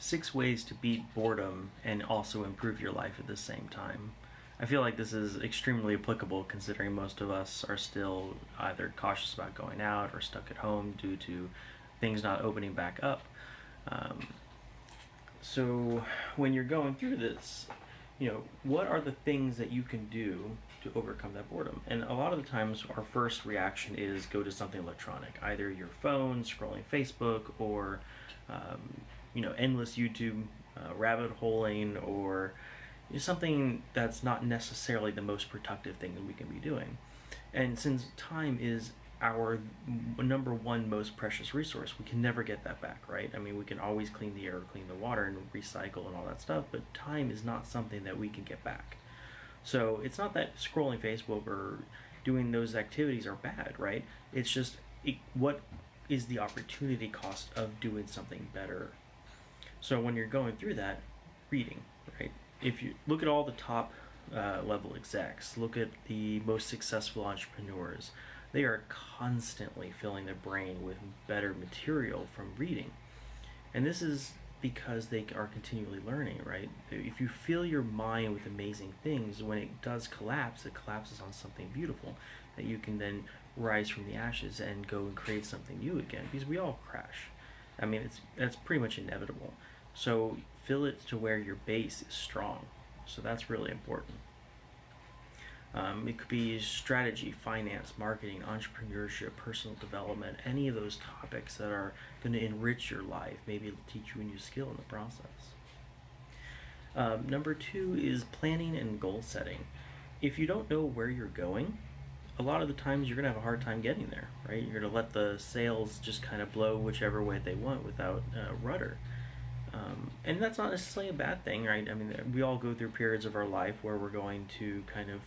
6 ways to beat boredom and also improve your life at the same time. I feel like this is extremely applicable considering most of us are still either cautious about going out or stuck at home due to things not opening back up. So when you're going through this, what are the things that you can do to overcome that boredom? And a lot of the times our first reaction is go to something electronic, either your phone, scrolling Facebook, or endless YouTube rabbit holing, or something that's not necessarily the most productive thing that we can be doing. And since time is our number one most precious resource, we can never get that back, right? I mean, we can always clean the air, clean the water, and recycle and all that stuff, but time is not something that we can get back. So it's not that scrolling Facebook or doing those activities are bad, right? It's just what is the opportunity cost of doing something better? So when you're going through that, reading, right? If you look at all the top level execs, look at the most successful entrepreneurs, they are constantly filling their brain with better material from reading. And this is because they are continually learning, right? If you fill your mind with amazing things, when it does collapse, it collapses on something beautiful that you can then rise from the ashes and go and create something new again, because we all crash. I mean, that's pretty much inevitable. So fill it to where your base is strong. So that's really important. It could be strategy, finance, marketing, entrepreneurship, personal development, any of those topics that are going to enrich your life. Maybe it'll teach you a new skill in the process. Number 2 is planning and goal setting. If you don't know where you're going, a lot of the times you're going to have a hard time getting there, right? You're going to let the sails just kind of blow whichever way they want without rudder. And that's not necessarily a bad thing, right? I mean, we all go through periods of our life where we're going to kind of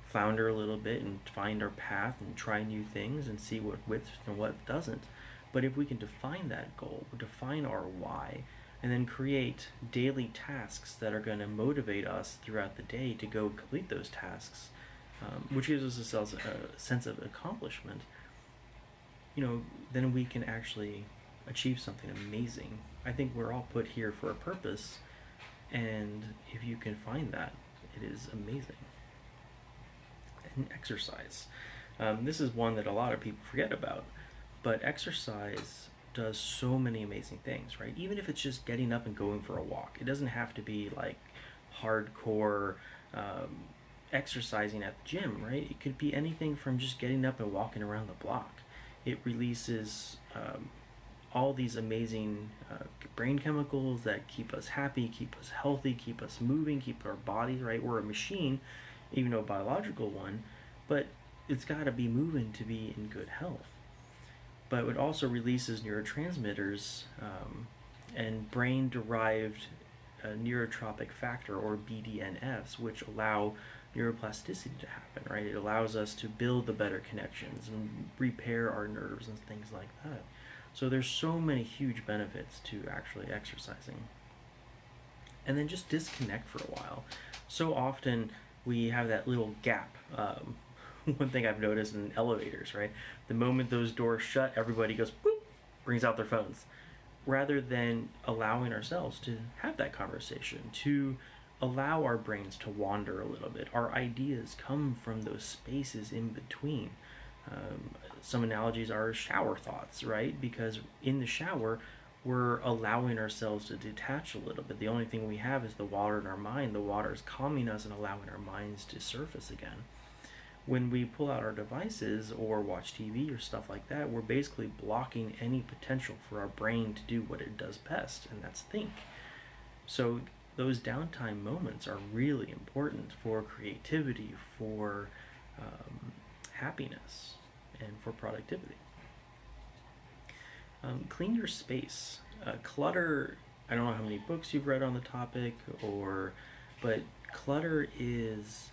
flounder a little bit and find our path and try new things and see what fits and what doesn't. But if we can define that goal, define our why, and then create daily tasks that are going to motivate us throughout the day to go complete those tasks, which gives us a sense of accomplishment, then we can actually achieve something amazing. I think we're all put here for a purpose, and if you can find that, it is amazing. And exercise. This is one that a lot of people forget about, but exercise does so many amazing things, right? Even if it's just getting up and going for a walk. It doesn't have to be like hardcore exercising at the gym, right? It could be anything from just getting up and walking around the block. It releases all these amazing brain chemicals that keep us happy, keep us healthy, keep us moving, keep our bodies, right? We're a machine, even though a biological one, but it's got to be moving to be in good health. But it also releases neurotransmitters and brain-derived neurotropic factor, or BDNFs, which allow neuroplasticity to happen, right? It allows us to build the better connections and repair our nerves and things like that. So there's so many huge benefits to actually exercising. And then just disconnect for a while. So often we have that little gap. One thing I've noticed in elevators, right? The moment those doors shut, everybody goes, boop, brings out their phones. Rather than allowing ourselves to have that conversation, to allow our brains to wander a little bit. Our ideas come from those spaces in between. Some analogies are shower thoughts, right? Because in the shower, we're allowing ourselves to detach a little bit. The only thing we have is the water in our mind. The water is calming us and allowing our minds to surface again. When we pull out our devices or watch TV or stuff like that, we're basically blocking any potential for our brain to do what it does best, and that's think. So those downtime moments are really important for creativity, for happiness, and for productivity. Clean your space. Clutter, I don't know how many books you've read on the topic, but clutter is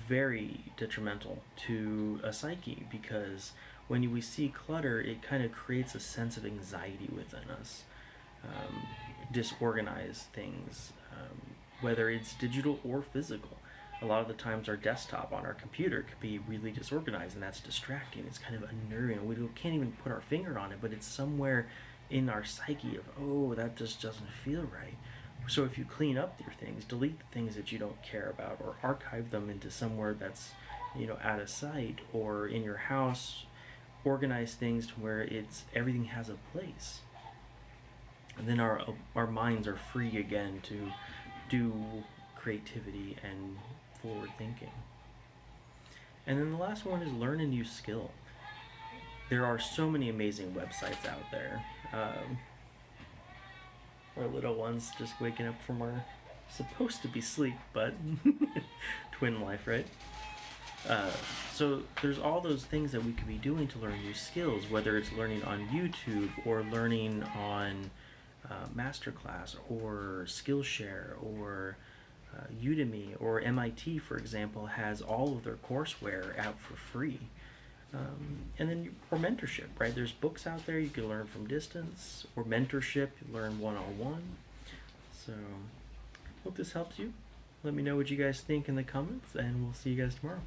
very detrimental to a psyche, because when we see clutter, it kind of creates a sense of anxiety within us. Disorganized things, whether it's digital or physical. A lot of the times our desktop on our computer could be really disorganized, and that's distracting. It's kind of unnerving. We can't even put our finger on it, but it's somewhere in our psyche of, oh, that just doesn't feel right. So if you clean up your things, delete the things that you don't care about, or archive them into somewhere that's, out of sight, or in your house, organize things to where it's everything has a place. And then our minds are free again to do creativity and forward thinking. And then the last one is learn a new skill. There are so many amazing websites out there. Our little one's just waking up from our supposed to be sleep, but twin life, right? So there's all those things that we could be doing to learn new skills, whether it's learning on YouTube or learning on Masterclass or Skillshare or Udemy, or MIT, for example, has all of their courseware out for free. And then, or mentorship, right? There's books out there you can learn from distance, or mentorship, you learn one-on-one. So, hope this helps you. Let me know what you guys think in the comments, and we'll see you guys tomorrow.